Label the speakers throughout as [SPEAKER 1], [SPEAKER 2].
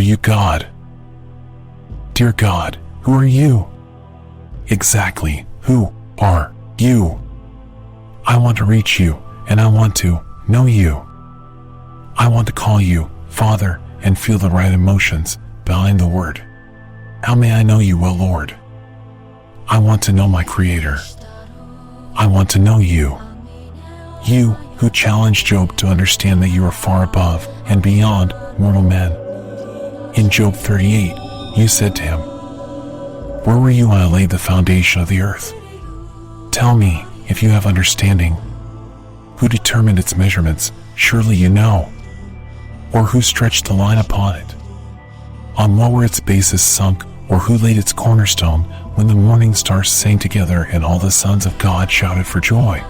[SPEAKER 1] you God? Dear God, who are you? Exactly, who are you? I want to reach you, and I want to know you. I want to call you Father and feel the right emotions behind the word. How may I know you, O Lord? I want to know my Creator. I want to know you. You who challenged Job to understand that you are far above and beyond mortal men. In Job 38, you said to him, "Where were you when I laid the foundation of the earth? Tell me if you have understanding. Who determined its measurements? Surely you know. Or who stretched the line upon it? On what were its bases sunk, or who laid its cornerstone when the morning stars sang together and all the sons of God shouted for joy?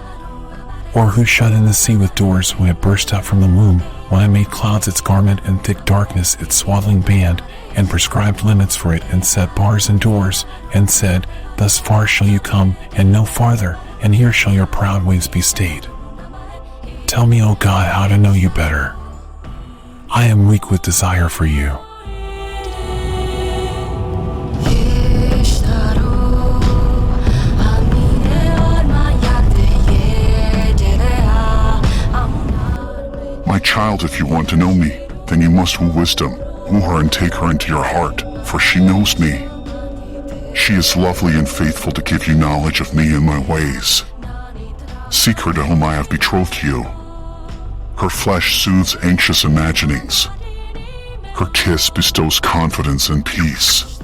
[SPEAKER 1] Or who shut in the sea with doors when it burst out from the womb, when I made clouds its garment and thick darkness its swaddling band, and prescribed limits for it and set bars and doors, and said, Thus far shall you come, and no farther, and here shall your proud waves be stayed. Tell me, O God, how to know you better. I am weak with desire for you."
[SPEAKER 2] My child, if you want to know me, then you must woo wisdom. Woo her and take her into your heart, for she knows me. She is lovely and faithful to give you knowledge of me and my ways. Seek her to whom I have betrothed you. Her flesh soothes anxious imaginings. Her kiss bestows confidence and peace.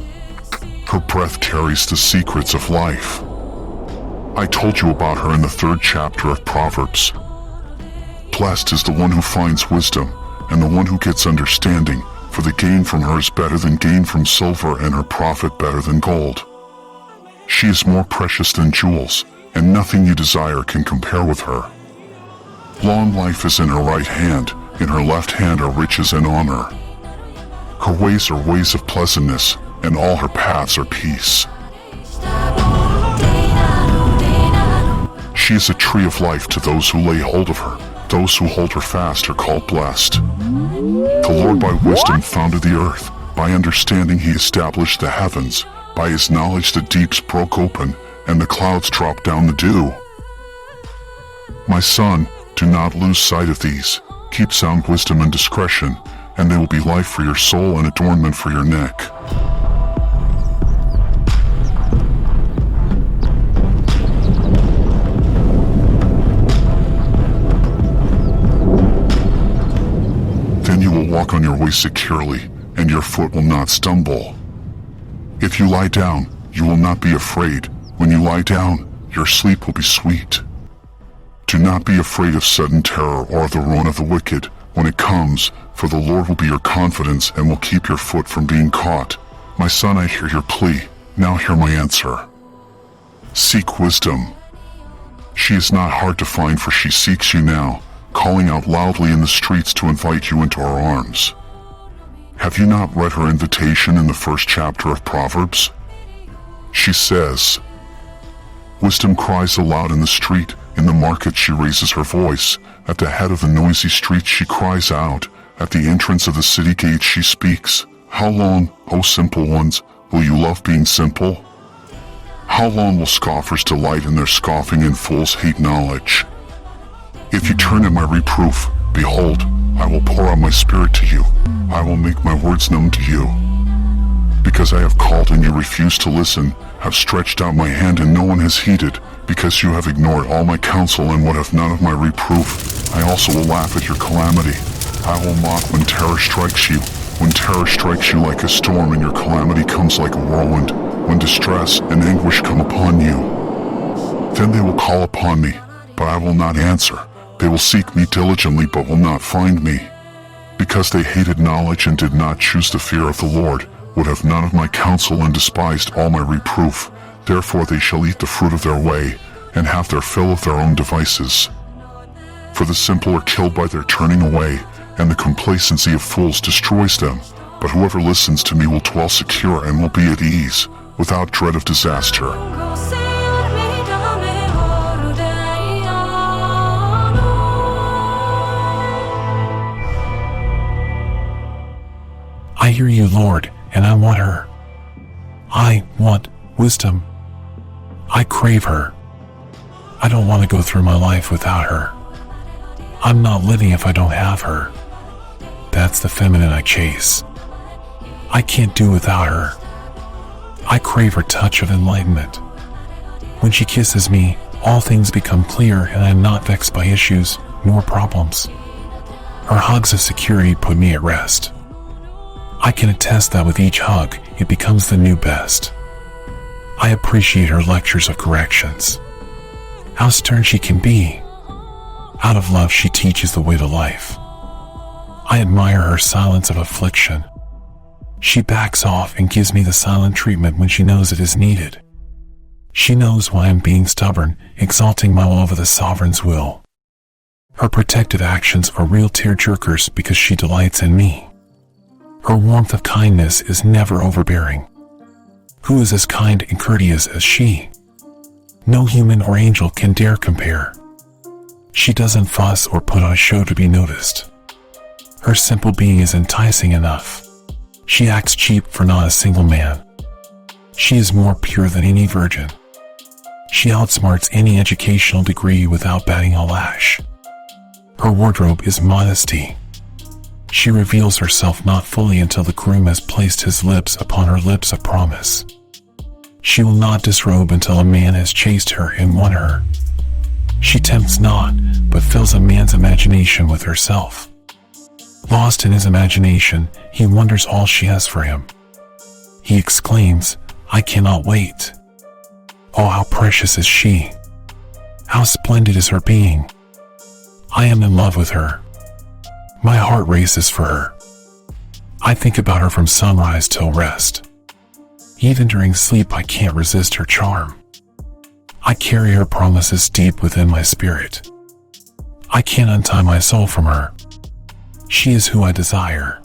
[SPEAKER 2] Her breath carries the secrets of life. I told you about her in the 3rd chapter of Proverbs. Blessed is the one who finds wisdom, and the one who gets understanding, for the gain from her is better than gain from silver, and her profit better than gold. She is more precious than jewels, and nothing you desire can compare with her. Long life is in her right hand, in her left hand are riches and honor. Her ways are ways of pleasantness, and all her paths are peace. She is a tree of life to those who lay hold of her. Those who hold her fast are called blessed. The Lord by wisdom founded the earth. By understanding he established the heavens. By his knowledge the deeps broke open, and the clouds dropped down the dew. My son, do not lose sight of these. Keep sound wisdom and discretion, and they will be life for your soul and adornment for your neck. Then you will walk on your way securely, and your foot will not stumble. If you lie down, you will not be afraid. When you lie down, your sleep will be sweet. Do not be afraid of sudden terror or of the ruin of the wicked when it comes, for the Lord will be your confidence and will keep your foot from being caught. My son, I hear your plea. Now hear my answer. Seek wisdom. She is not hard to find, for she seeks you now, calling out loudly in the streets to invite you into her arms. Have you not read her invitation in the 1st chapter of Proverbs? She says, Wisdom cries aloud in the street, in the market she raises her voice, at the head of the noisy street she cries out, at the entrance of the city gate she speaks. How long, O simple ones, will you love being simple? How long will scoffers delight in their scoffing and fools hate knowledge? If you turn at my reproof, behold, I will pour out my spirit to you. I will make my words known to you. Because I have called and you refuse to listen, have stretched out my hand and no one has heeded, because you have ignored all my counsel and would have none of my reproof, I also will laugh at your calamity. I will mock when terror strikes you, when terror strikes you like a storm and your calamity comes like a whirlwind, when distress and anguish come upon you. Then they will call upon me, but I will not answer. They will seek me diligently, but will not find me. Because they hated knowledge and did not choose the fear of the Lord, would have none of my counsel and despised all my reproof. Therefore they shall eat the fruit of their way, and have their fill of their own devices. For the simple are killed by their turning away, and the complacency of fools destroys them. But whoever listens to me will dwell secure and will be at ease, without dread of disaster.
[SPEAKER 1] I I hear you, Lord, and I want her. I want wisdom. I crave her. I don't want to go through my life without her. I'm not living if I don't have her. That's the feminine I chase. I can't do without her. I crave her touch of enlightenment. When she kisses me, all things become clear and I am not vexed by issues nor problems. Her hugs of security put me at rest. I can attest that with each hug, it becomes the new best. I appreciate her lectures of corrections. How stern she can be. Out of love she teaches the way to life. I admire her silence of affliction. She backs off and gives me the silent treatment when she knows it is needed. She knows why I'm being stubborn, exalting my will over the sovereign's will. Her protective actions are real tearjerkers because she delights in me. Her warmth of kindness is never overbearing. Who is as kind and courteous as she? No human or angel can dare compare. She doesn't fuss or put on a show to be noticed. Her simple being is enticing enough. She acts cheap for not a single man. She is more pure than any virgin. She outsmarts any educational degree without batting a lash. Her wardrobe is modesty. She reveals herself not fully until the groom has placed his lips upon her lips of promise. She will not disrobe until a man has chased her and won her. She tempts not, but fills a man's imagination with herself. Lost in his imagination, he wonders all she has for him. He exclaims, "I cannot wait." Oh, how precious is she! How splendid is her being! I am in love with her. My heart races for her. I think about her from sunrise till rest. Even during sleep I can't resist her charm. I carry her promises deep within my spirit. I can't untie my soul from her. She is who I desire.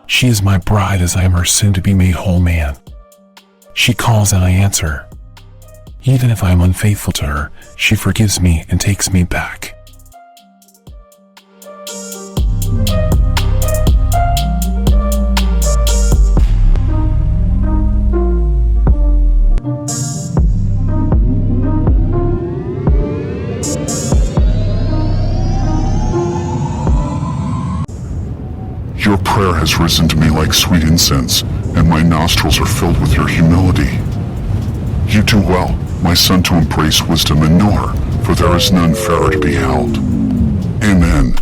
[SPEAKER 1] She is my bride as I am her soon-to-be-made whole man. She calls and I answer. Even if I am unfaithful to her, she forgives me and takes me back.
[SPEAKER 2] Your prayer has risen to me like sweet incense, and my nostrils are filled with your humility. You do well, my son, to embrace wisdom and know her, for there is none fairer to be held. Amen.